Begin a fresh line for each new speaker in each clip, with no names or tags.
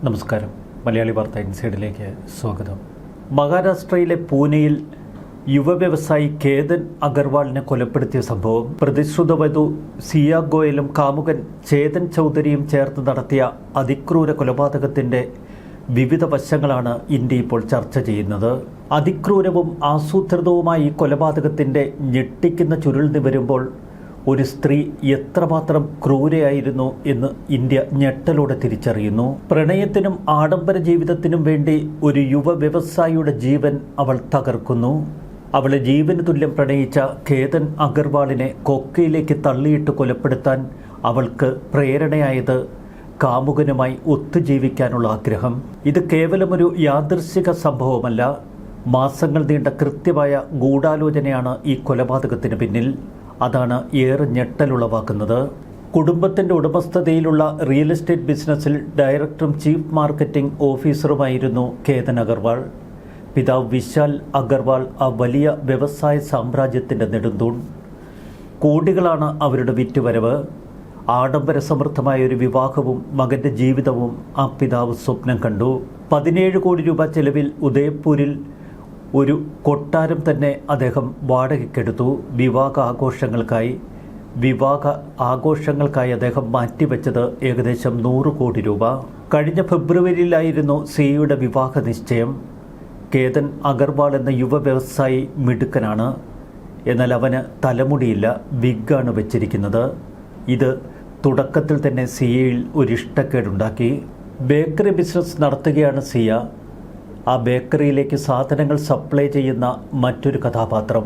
നമസ്കാരം. മലയാളി വാർത്ത ഇൻസൈഡിലേക്ക് സ്വാഗതം. മഹാരാഷ്ട്രയിലെ പൂനെയിൽ യുവ വ്യവസായി കേതൻ അഗർവാളിനെ കൊലപ്പെടുത്തിയ സംഭവം പ്രതിശ്രുത വധു സിയ ഗോയലും കാമുകൻ ചേതൻ ചൗധരിയും ചേർന്ന് നടത്തിയ അതിക്രൂര കൊലപാതകത്തിൻ്റെ വിവിധ വശങ്ങളാണ് ഇന്ത്യ ഇപ്പോൾ ചർച്ച ചെയ്യുന്നത്. അതിക്രൂരവും ആസൂത്രിതവുമായ ഈ കൊലപാതകത്തിൻ്റെ ഞെട്ടിക്കുന്ന ചുരുൾ നിവരുമ്പോൾ ഒരു സ്ത്രീ എത്രമാത്രം ക്രൂരയായിരുന്നു എന്ന് ഇന്ത്യ ഞെട്ടലോടെ തിരിച്ചറിയുന്നു. പ്രണയത്തിനും ആഡംബര ജീവിതത്തിനും വേണ്ടി ഒരു യുവ വ്യവസായിയുടെ ജീവൻ അവൾ തകർക്കുന്നു. അവളെ ജീവന് തുല്യം പ്രണയിച്ച കേതൻ അഗർവാളിനെ കൊക്കയിലേക്ക് തള്ളിയിട്ട് കൊലപ്പെടുത്താൻ അവൾക്ക് പ്രേരണയായത് കാമുകനുമായി ഒത്തുജീവിക്കാനുള്ള ആഗ്രഹം. ഇത് കേവലമൊരു യാദൃശ്ചിക സംഭവമല്ല, മാസങ്ങൾ നീണ്ട കൃത്യമായ ഗൂഢാലോചനയാണ് ഈ കൊലപാതകത്തിന് പിന്നിൽ. അതാണ് ഏറെ ഞെട്ടലുളവാക്കുന്നത്. കുടുംബത്തിൻ്റെ ഉടമസ്ഥതയിലുള്ള റിയൽ എസ്റ്റേറ്റ് ബിസിനസ്സിൽ ഡയറക്ടറും ചീഫ് മാർക്കറ്റിംഗ് ഓഫീസറുമായിരുന്നു കേതൻ അഗർവാൾ. പിതാവ് വിശാൽ അഗർവാൾ ആ വലിയ വ്യവസായ സാമ്രാജ്യത്തിൻ്റെ നെടുന്തൂൺ. കോടികളാണ് അവരുടെ വിറ്റുവരവ്. ആഡംബര സമൃദ്ധമായ ഒരു വിവാഹവും മകൻ്റെ ജീവിതവും ആ പിതാവ് സ്വപ്നം കണ്ടു. 17 കോടി രൂപ ചെലവിൽ ഉദയപൂരിൽ ഒരു കൊട്ടാരം തന്നെ അദ്ദേഹം വാടകയ്ക്കെടുത്തു. വിവാഹ ആഘോഷങ്ങൾക്കായി അദ്ദേഹം മാറ്റിവെച്ചത് ഏകദേശം 100 കോടി രൂപ. കഴിഞ്ഞ ഫെബ്രുവരിയിലായിരുന്നു സിയുടെ വിവാഹ നിശ്ചയം. കേതൻ അഗർവാൾ എന്ന യുവ വ്യവസായി മിടുക്കനാണ്. എന്നാൽ അവന് തലമുടിയില്ല, വിഗാണ് വെച്ചിരിക്കുന്നത്. ഇത് തുടക്കത്തിൽ തന്നെ സിയയിൽ ഒരു ഇഷ്ടക്കേടുണ്ടാക്കി. ബേക്കറി ബിസിനസ് നടത്തുകയാണ് സിയ. ആ ബേക്കറിയിലേക്ക് സാധനങ്ങൾ സപ്ലൈ ചെയ്യുന്ന മറ്റൊരു കഥാപാത്രം.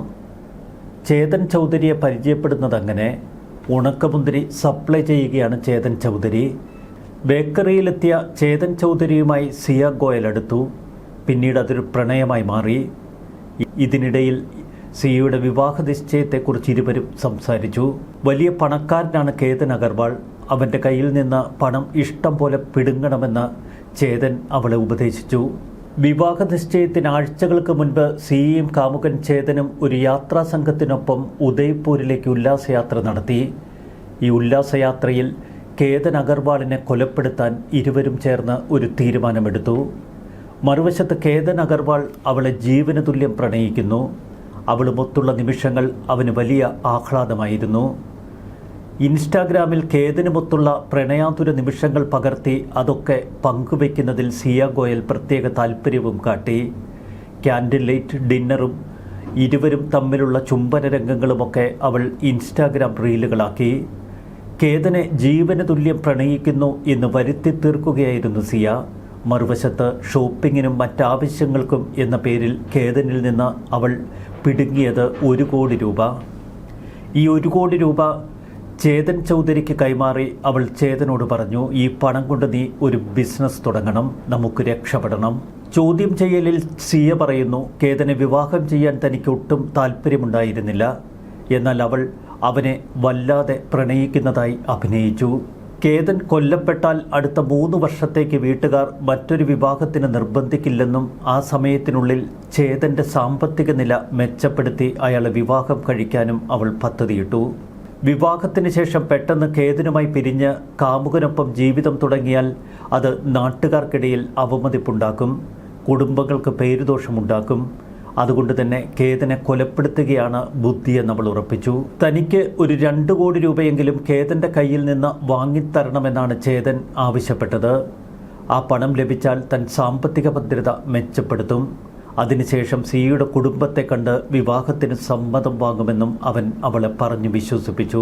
ചേതൻ ചൗധരിയെ പരിചയപ്പെടുന്നത് അങ്ങനെ. ഉണക്കമുന്തിരി സപ്ലൈ ചെയ്യുകയാണ് ചേതൻ ചൗധരി. ബേക്കറിയിലെത്തിയ ചേതൻ ചൗധരിയുമായി സിയ ഗോയൽ അടുത്തു. പിന്നീട് അതൊരു പ്രണയമായി മാറി. ഇതിനിടയിൽ സിയയുടെ വിവാഹ നിശ്ചയത്തെക്കുറിച്ച് ഇരുവരും സംസാരിച്ചു. വലിയ പണക്കാരനാണ് കേതൻ അഗർവാൾ. അവൻ്റെ കയ്യിൽ നിന്ന് പണം ഇഷ്ടം പോലെ പിടുങ്ങണമെന്ന് ചേതൻ അവളെ ഉപദേശിച്ചു. വിവാഹ നിശ്ചയത്തിന് ആഴ്ചകൾക്ക് മുൻപ് സിയും കാമുകൻ ചേതനും ഒരു യാത്രാ സംഘത്തിനൊപ്പം ഉദയ്പൂരിലേക്ക് ഉല്ലാസയാത്ര നടത്തി. ഈ ഉല്ലാസയാത്രയിൽ കേതൻ അഗർവാളിനെ കൊലപ്പെടുത്താൻ ഇരുവരും ചേർന്ന് ഒരു തീരുമാനമെടുത്തു. മറുവശത്ത് കേതൻ അഗർവാൾ അവളെ ജീവന് തുല്യം പ്രണയിക്കുന്നു. അവളുമൊത്തുള്ള നിമിഷങ്ങൾ അവന് വലിയ ആഹ്ലാദമായിരുന്നു. ഇൻസ്റ്റാഗ്രാമിൽ കേതനുമൊത്തുള്ള പ്രണയാതുര നിമിഷങ്ങൾ പകർത്തി അതൊക്കെ പങ്കുവയ്ക്കുന്നതിൽ സിയ ഗോയൽ പ്രത്യേക താല്പര്യവും കാട്ടി. ക്യാൻഡിൽ ലൈറ്റ് ഡിന്നറും ഇരുവരും തമ്മിലുള്ള ചുംബന രംഗങ്ങളുമൊക്കെ അവൾ ഇൻസ്റ്റാഗ്രാം റീലുകളാക്കി. കേതനെ ജീവന് തുല്യം പ്രണയിക്കുന്നു എന്ന് വരുത്തി തീർക്കുകയായിരുന്നു സിയ. മറുവശത്ത് ഷോപ്പിങ്ങിനും മറ്റാവശ്യങ്ങൾക്കും എന്ന പേരിൽ കേതനിൽ നിന്ന് അവൾ പിടുങ്ങിയത് 1 കോടി രൂപ. ഈ 1 കോടി രൂപ ചേതൻ ചൗധരിക്ക് കൈമാറി അവൾ ചേതനോട് പറഞ്ഞു, ഈ പണം കൊണ്ട് നീ ഒരു ബിസിനസ് തുടങ്ങണം, നമുക്ക് രക്ഷപ്പെടണം. ചോദ്യം ചെയ്യലിൽ സിയ പറയുന്നു, കേതനെ വിവാഹം ചെയ്യാൻ തനിക്ക് ഒട്ടും താല്പര്യമുണ്ടായിരുന്നില്ല. എന്നാൽ അവൾ അവനെ വല്ലാതെ പ്രണയിക്കുന്നതായി അഭിനയിച്ചു. കേതൻ കൊല്ലപ്പെട്ടാൽ അടുത്ത 3 വർഷത്തേക്ക് വീട്ടുകാർ മറ്റൊരു വിവാഹത്തിന് നിർബന്ധിക്കില്ലെന്നും ആ സമയത്തിനുള്ളിൽ ചേതൻ്റെ സാമ്പത്തിക നില മെച്ചപ്പെടുത്തി അയാളെ വിവാഹം കഴിക്കാനും അവൾ പദ്ധതിയിട്ടു. വിവാഹത്തിന് ശേഷം പെട്ടെന്ന് കേതനുമായി പിരിഞ്ഞ് കാമുകനൊപ്പം ജീവിതം തുടങ്ങിയാൽ അത് നാട്ടുകാർക്കിടയിൽ അവമതിപ്പുണ്ടാക്കും, കുടുംബങ്ങൾക്ക് പേരുദോഷമുണ്ടാക്കും. അതുകൊണ്ട് തന്നെ കേതനെ കൊലപ്പെടുത്തുകയാണ് ബുദ്ധിയെന്ന് അവൾ ഉറപ്പിച്ചു. തനിക്ക് ഒരു 2 കോടി രൂപയെങ്കിലും കേതൻ്റെ കയ്യിൽ നിന്ന് വാങ്ങിത്തരണമെന്നാണ് ചേതൻ ആവശ്യപ്പെട്ടത്. ആ പണം ലഭിച്ചാൽ തൻ സാമ്പത്തിക ഭദ്രത മെച്ചപ്പെടുത്തും. അതിനുശേഷം സിയുടെ കുടുംബത്തെ കണ്ട് വിവാഹത്തിന് സമ്മതം വാങ്ങുമെന്നും അവൻ അവളെ പറഞ്ഞു വിശ്വസിപ്പിച്ചു.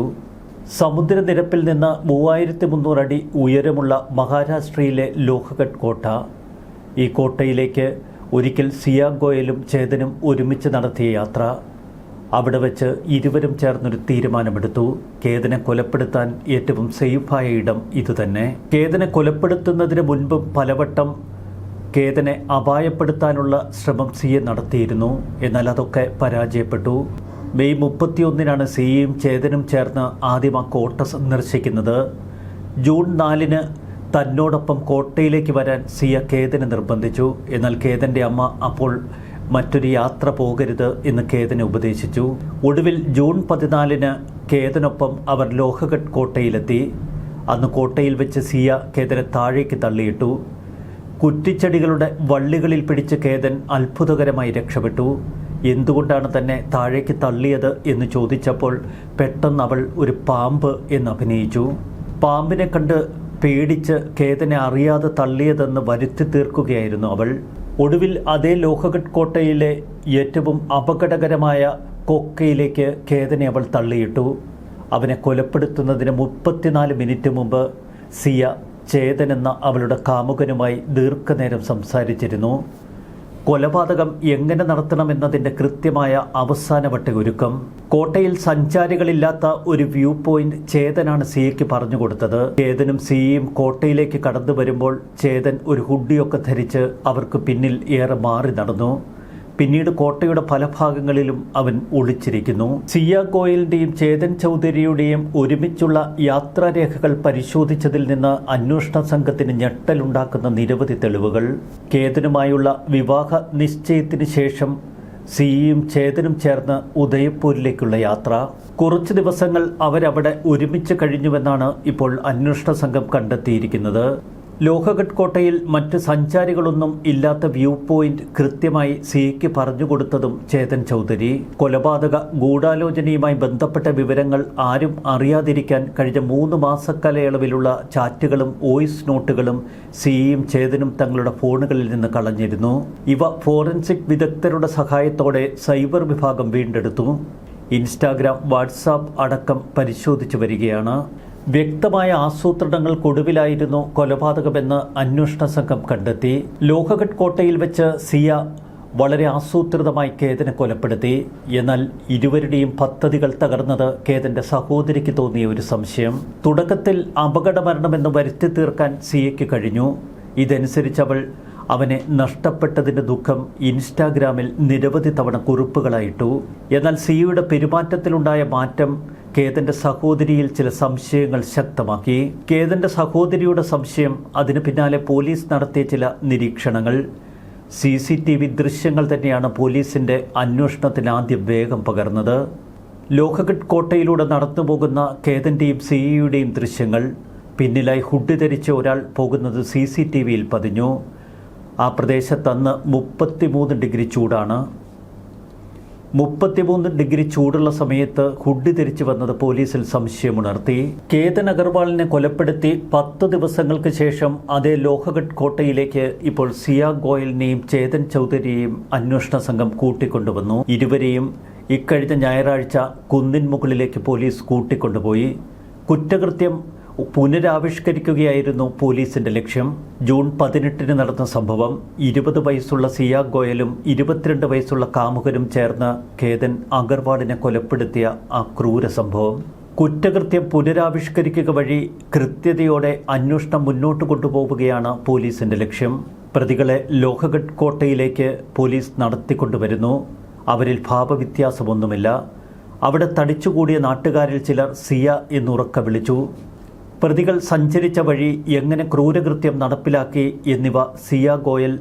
സമുദ്രനിരപ്പിൽ നിന്ന് 3300 അടി ഉയരമുള്ള മഹാരാഷ്ട്രയിലെ ലോഹഗഡ് കോട്ട. ഈ കോട്ടയിലേക്ക് ഒരിക്കൽ സിയ ഗോയലും ചേതനും ഒരുമിച്ച് നടത്തിയ യാത്ര. അവിടെ വെച്ച് ഇരുവരും ചേർന്നൊരു തീരുമാനമെടുത്തു. കേതനെ കൊലപ്പെടുത്താൻ ഏറ്റവും സേഫായ ഇടം ഇതുതന്നെ. കേതനെ കൊലപ്പെടുത്തുന്നതിന് മുൻപും പലവട്ടം കേതനെ അപായപ്പെടുത്താനുള്ള ശ്രമം സിയ നടത്തിയിരുന്നു. എന്നാൽ അതൊക്കെ പരാജയപ്പെട്ടു. മെയ് 31-നാണ് സിയയും ചേതനും ചേർന്ന് ആദ്യം ആ കോട്ട സന്ദർശിക്കുന്നത്. ജൂൺ 4-ന് തന്നോടൊപ്പം കോട്ടയിലേക്ക് വരാൻ സിയ കേതനെ നിർബന്ധിച്ചു. എന്നാൽ കേതൻ്റെ അമ്മ അപ്പോൾ മറ്റൊരു യാത്ര പോകരുത് എന്ന് കേതനെ ഉപദേശിച്ചു. ഒടുവിൽ ജൂൺ 14-ന് കേതനൊപ്പം അവർ ലോഹഗഡ് കോട്ടയിലെത്തി. അന്ന് കോട്ടയിൽ വെച്ച് സിയ കേതനെ താഴേക്ക് തള്ളിയിട്ടു. കുറ്റിച്ചെടികളുടെ വള്ളികളിൽ പിടിച്ച് കേതൻ അത്ഭുതകരമായി രക്ഷപ്പെട്ടു. എന്തുകൊണ്ടാണ് തന്നെ താഴേക്ക് തള്ളിയത് എന്ന് ചോദിച്ചപ്പോൾ പെട്ടെന്ന് അവൾ ഒരു പാമ്പ് എന്ന് അഭിനയിച്ചു. പാമ്പിനെ കണ്ട് പേടിച്ച് കേതനെ അറിയാതെ തള്ളിയതെന്ന് വരുത്തി തീർക്കുകയായിരുന്നു അവൾ. ഒടുവിൽ അതേ ലോഹഗഡ് കോട്ടയിലെ ഏറ്റവും അപകടകരമായ കൊക്കയിലേക്ക് കേതനെ അവൾ തള്ളിയിട്ടു. അവനെ കൊലപ്പെടുത്തുന്നതിന് 34 മിനിറ്റ് മുമ്പ് സിയ ചേതൻ എന്ന അവളുടെ കാമുകനുമായി ദീർഘനേരം സംസാരിച്ചിരുന്നു. കൊലപാതകം എങ്ങനെ നടത്തണമെന്നതിൻ്റെ കൃത്യമായ അവസാനവട്ട ഒരുക്കം. കോട്ടയിൽ സഞ്ചാരികളില്ലാത്ത ഒരു വ്യൂ പോയിന്റ് ചേതനാണ് സിയയ്ക്ക് പറഞ്ഞു കൊടുത്തത്. ചേതനും സിയയും കോട്ടയിലേക്ക് കടന്നു വരുമ്പോൾ ചേതൻ ഒരു ഹുഡിയൊക്കെ ധരിച്ച് അവർക്ക് പിന്നിൽ ഏറെ മാറി നടന്നു. പിന്നീട് കോട്ടയുടെ പല ഭാഗങ്ങളിലും അവൻ ഒളിച്ചിരിക്കുന്നു. സിയ ഗോയലിൻ്റെയും ചേതൻ ചൗധരിയുടെയും ഒരുമിച്ചുള്ള യാത്രാരേഖകൾ പരിശോധിച്ചതിൽ നിന്ന് അന്വേഷണ സംഘത്തിന് ഞെട്ടലുണ്ടാക്കുന്ന നിരവധി തെളിവുകൾ. കേതനുമായുള്ള വിവാഹ നിശ്ചയത്തിന് ശേഷം സിയയും ചേതനും ചേർന്ന് ഉദയപൂരിലേക്കുള്ള യാത്ര. കുറച്ച് ദിവസങ്ങൾ അവരവിടെ ഒരുമിച്ച് കഴിഞ്ഞുവെന്നാണ് ഇപ്പോൾ അന്വേഷണ സംഘം കണ്ടെത്തിയിരിക്കുന്നത്. ലോഹഗഡ് കോട്ടയിൽ മറ്റ് സഞ്ചാരികളൊന്നും ഇല്ലാത്ത വ്യൂ പോയിന്റ് കൃത്യമായി സിയയ്ക്ക് പറഞ്ഞുകൊടുത്തതും ചേതൻ ചൗധരി. കൊലപാതക ഗൂഢാലോചനയുമായി ബന്ധപ്പെട്ട വിവരങ്ങൾ ആരും അറിയാതിരിക്കാൻ കഴിഞ്ഞ 3 മാസക്കാലയളവിലുള്ള ചാറ്റുകളും വോയിസ് നോട്ടുകളും സിയയും ചേതനും തങ്ങളുടെ ഫോണുകളിൽ നിന്ന് കളഞ്ഞിരുന്നു. ഇവ ഫോറൻസിക് വിദഗ്ധരുടെ സഹായത്തോടെ സൈബർ വിഭാഗം വീണ്ടെടുത്തു. ഇൻസ്റ്റാഗ്രാം, വാട്സാപ്പ് അടക്കം പരിശോധിച്ചു വരികയാണ്. വ്യക്തമായ ആസൂത്രണങ്ങൾക്കൊടുവിലായിരുന്നു കൊലപാതകമെന്ന് അന്വേഷണ സംഘം കണ്ടെത്തി. ലോഹഗഡ് കോട്ടയിൽ വെച്ച് സിയ വളരെ ആസൂത്രിതമായി കേതനെ കൊലപ്പെടുത്തി. എന്നാൽ ഇരുവരുടെയും പദ്ധതികൾ തകർന്നത് കേതന്റെ സഹോദരിക്ക് തോന്നിയ ഒരു സംശയം. തുടക്കത്തിൽ അപകടമരണമെന്ന് വരുത്തി തീർക്കാൻ സിയയ്ക്ക് കഴിഞ്ഞു. ഇതനുസരിച്ച് അവൾ അവനെ നഷ്ടപ്പെട്ടതിൻ്റെ ദുഃഖം ഇൻസ്റ്റാഗ്രാമിൽ നിരവധി തവണ കുറിപ്പുകളായിട്ടു. എന്നാൽ സിയയുടെ പെരുമാറ്റത്തിലുണ്ടായ മാറ്റം കേതന്റെ സഹോദരിയിൽ ചില സംശയങ്ങൾ ശക്തമാക്കി. കേതന്റെ സഹോദരിയുടെ സംശയം, അതിന് പിന്നാലെ പോലീസ് നടത്തിയ ചില നിരീക്ഷണങ്ങൾ. CCTV ദൃശ്യങ്ങൾ തന്നെയാണ് പോലീസിന്റെ അന്വേഷണത്തിന് ആദ്യം വേഗം പകർന്നത്. ലോഹഗഡ് കോട്ടയിലൂടെ നടന്നു പോകുന്ന കേതന്റെയും സിയയുടെയും ദൃശ്യങ്ങൾ. പിന്നിലായി ഹുഡ് ധരിച്ച ഒരാൾ പോകുന്നത് CCTVയിൽ പതിഞ്ഞു. ആ പ്രദേശത്തന്ന് 33 ഡിഗ്രി ചൂടാണ്. 33 ഡിഗ്രി ചൂടുള്ള സമയത്ത് ഹുഡ് ധരിച്ചു വന്നത് പോലീസിൽ സംശയമുണർത്തി. കേതൻ അഗർവാളിനെ കൊലപ്പെടുത്തി 10 ദിവസങ്ങൾക്ക് ശേഷം അതേ ലോഹഗഡ് കോട്ടയിലേക്ക് ഇപ്പോൾ സിയ ഗോയലിനെയും ചേതൻ ചൗധരിയെയും അന്വേഷണ സംഘം കൂട്ടിക്കൊണ്ടുവന്നു. ഇരുവരെയും ഇക്കഴിഞ്ഞ ഞായറാഴ്ച കുന്നിൻ മുകളിലേക്ക് പോലീസ് കൂട്ടിക്കൊണ്ടുപോയി. കുറ്റകൃത്യം പുനരാവിഷ്കരിക്കുകയായിരുന്നു പോലീസിന്റെ ലക്ഷ്യം. ജൂൺ 18 നടന്ന സംഭവം. 20 വയസ്സുള്ള സിയ ഗോയലും 22 വയസ്സുള്ള കാമുകനും ചേർന്ന് കേതൻ അഗർവാളിനെ കൊലപ്പെടുത്തിയ ആ ക്രൂര സംഭവം. കുറ്റകൃത്യം പുനരാവിഷ്കരിക്കുക വഴി കൃത്യതയോടെ അന്വേഷണം മുന്നോട്ട് കൊണ്ടുപോവുകയാണ് പോലീസിന്റെ ലക്ഷ്യം. പ്രതികളെ ലോഹഗഡ് കോട്ടയിലേക്ക് പോലീസ് നടത്തിക്കൊണ്ടുവരുന്നു. അവരിൽ ഭാവവ്യത്യാസമൊന്നുമില്ല. അവിടെ തടിച്ചുകൂടിയ നാട്ടുകാരിൽ ചിലർ സിയ എന്നുറക്കെ വിളിച്ചു. പ്രതികൾ സഞ്ചരിച്ച വഴി, എങ്ങനെ ക്രൂരകൃത്യം നടപ്പിലാക്കി എന്നിവ സിയ ഗോയൽ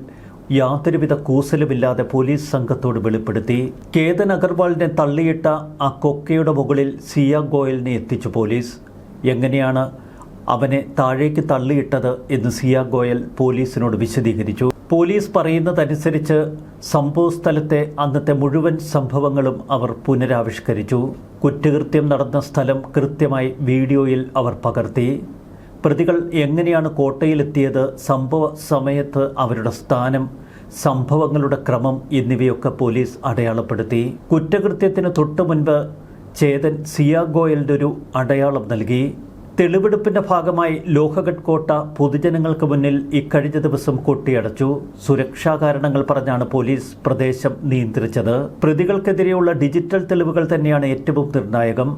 യാതൊരുവിധ കൂസലുമില്ലാതെ പോലീസ് സംഘത്തോട് വെളിപ്പെടുത്തി. കേതൻ അഗർവാളിനെ തള്ളിയിട്ട ആ കൊക്കയുടെ മുകളിൽ സിയ ഗോയലിനെ എത്തിച്ചു പോലീസ്. എങ്ങനെയാണ് അവനെ താഴേക്ക് തള്ളിയിട്ടത് എന്ന് സിയ ഗോയൽ പോലീസിനോട് വിശദീകരിച്ചു. പോലീസ് പറയുന്നതനുസരിച്ച് സംഭവസ്ഥലത്തെ അന്നത്തെ മുഴുവൻ സംഭവങ്ങളും അവർ പുനരാവിഷ്കരിച്ചു. കുറ്റകൃത്യം നടന്ന സ്ഥലം കൃത്യമായി വീഡിയോയിൽ അവർ പകർത്തി. പ്രതികൾ എങ്ങനെയാണ് കോട്ടയിലെത്തിയത്, സംഭവ സമയത്ത് അവരുടെ സ്ഥാനം, സംഭവങ്ങളുടെ ക്രമം എന്നിവയൊക്കെ പോലീസ് അടയാളപ്പെടുത്തി. കുറ്റകൃത്യത്തിന് തൊട്ടു മുൻപ് ചേതൻ സിയ ഗോയലിൻ്റെ ഒരു അടയാളം നൽകി. തെളിവെടുപ്പിന്റെ ഭാഗമായി ലോഹഗഡ് കോട്ട പൊതുജനങ്ങൾക്ക് മുന്നിൽ ഇക്കഴിഞ്ഞ ദിവസം കൊട്ടിയടച്ചു. സുരക്ഷാ കാരണങ്ങൾ പറഞ്ഞാണ് പോലീസ് പ്രദേശം നിയന്ത്രിച്ചത്. പ്രതികൾക്കെതിരെയുള്ള ഡിജിറ്റൽ തെളിവുകൾ തന്നെയാണ് ഏറ്റവും നിർണായകം.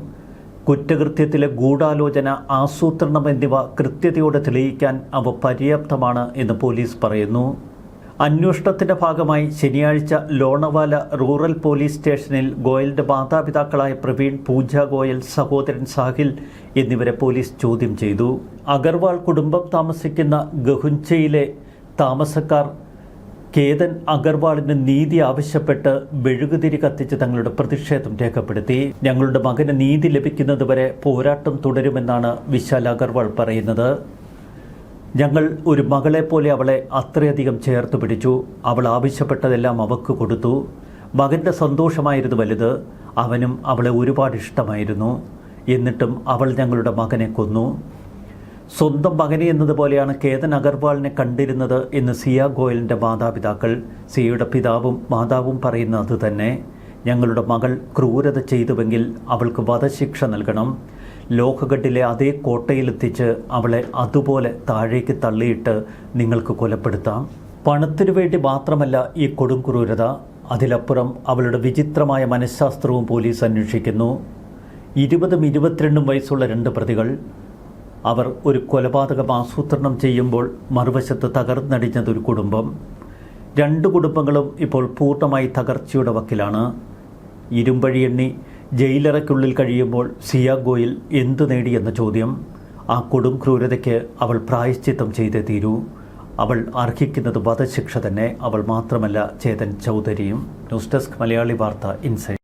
കുറ്റകൃത്യത്തിലെ ഗൂഢാലോചന, ആസൂത്രണം എന്നിവ കൃത്യതയോടെ തെളിയിക്കാൻ അവ പര്യാപ്തമാണ് എന്ന് പോലീസ് പറയുന്നു. അന്വേഷണത്തിന്റെ ഭാഗമായി ശനിയാഴ്ച ലോണവാല റൂറൽ പോലീസ് സ്റ്റേഷനിൽ ഗോയലിന്റെ മാതാപിതാക്കളായ പ്രവീൺ, പൂജ ഗോയൽ, സഹോദരൻ സാഹിൽ എന്നിവരെ പോലീസ് ചോദ്യം ചെയ്തു. അഗർവാൾ കുടുംബം താമസിക്കുന്ന ഗഹുൻചയിലെ താമസക്കാർ കേതൻ അഗർവാളിന് നീതി ആവശ്യപ്പെട്ട് മെഴുകുതിരി കത്തിച്ച് തങ്ങളുടെ പ്രതിഷേധം രേഖപ്പെടുത്തി. ഞങ്ങളുടെ മകന് നീതി ലഭിക്കുന്നതുവരെ പോരാട്ടം തുടരുമെന്നാണ് വിശാൽ അഗർവാൾ പറയുന്നത്. ഞങ്ങൾ ഒരു മകളെപ്പോലെ അവളെ അത്രയധികം ചേർത്ത് പിടിച്ചു. അവൾ ആവശ്യപ്പെട്ടതെല്ലാം അവൾക്ക് കൊടുത്തു. മകൻ്റെ സന്തോഷമായിരുന്നു വലുത്. അവനും അവളെ ഒരുപാട് ഇഷ്ടമായിരുന്നു. എന്നിട്ടും അവൾ ഞങ്ങളുടെ മകനെ കൊന്നു. സ്വന്തം മകനെ എന്നതുപോലെയാണ് കേതൻ അഗർവാളിനെ കണ്ടിരുന്നത് എന്ന് സിയ ഗോയലിൻ്റെ മാതാപിതാക്കൾ. സിയയുടെ പിതാവും മാതാവും പറയുന്നത് അതുതന്നെ. ഞങ്ങളുടെ മകൾ ക്രൂരത ചെയ്തുവെങ്കിൽ അവൾക്ക് വധശിക്ഷ നൽകണം. ലോഹഗഡിലെ അതേ കോട്ടയിലെത്തിച്ച് അവളെ അതുപോലെ താഴേക്ക് തള്ളിയിട്ട് നിങ്ങൾക്ക് കൊലപ്പെടുത്താം. പണത്തിനു വേണ്ടി മാത്രമല്ല ഈ കൊടും ക്രൂരത, അതിലപ്പുറം അവളുടെ വിചിത്രമായ മനഃശാസ്ത്രവും പോലീസ് അന്വേഷിക്കുന്നു. 20ഉം 22ഉം വയസ്സുള്ള 2 പ്രതികൾ. അവർ ഒരു കൊലപാതകം ആസൂത്രണം ചെയ്യുമ്പോൾ മറുവശത്ത് തകർന്നടിഞ്ഞതൊരു കുടുംബം. 2 കുടുംബങ്ങളും ഇപ്പോൾ പൂർണ്ണമായി തകർച്ചയുടെ വക്കിലാണ്. ഇരുമ്പഴി എണ്ണി ജയിലറയ്ക്കുള്ളിൽ കഴിയുമ്പോൾ സിയ ഗോയൽ എന്തു നേടിയെന്ന ചോദ്യം. ആ കൊടും ക്രൂരതയ്ക്ക് അവൾ പ്രായശ്ചിത്തം ചെയ്തേ തീരൂ. അവൾ അർഹിക്കുന്നത് വധശിക്ഷ തന്നെ. അവൾ മാത്രമല്ല, ചേതൻ ചൗധരിയും. ന്യൂസ് ഡെസ്ക് മലയാളി വാർത്ത ഇൻസൈഡ്.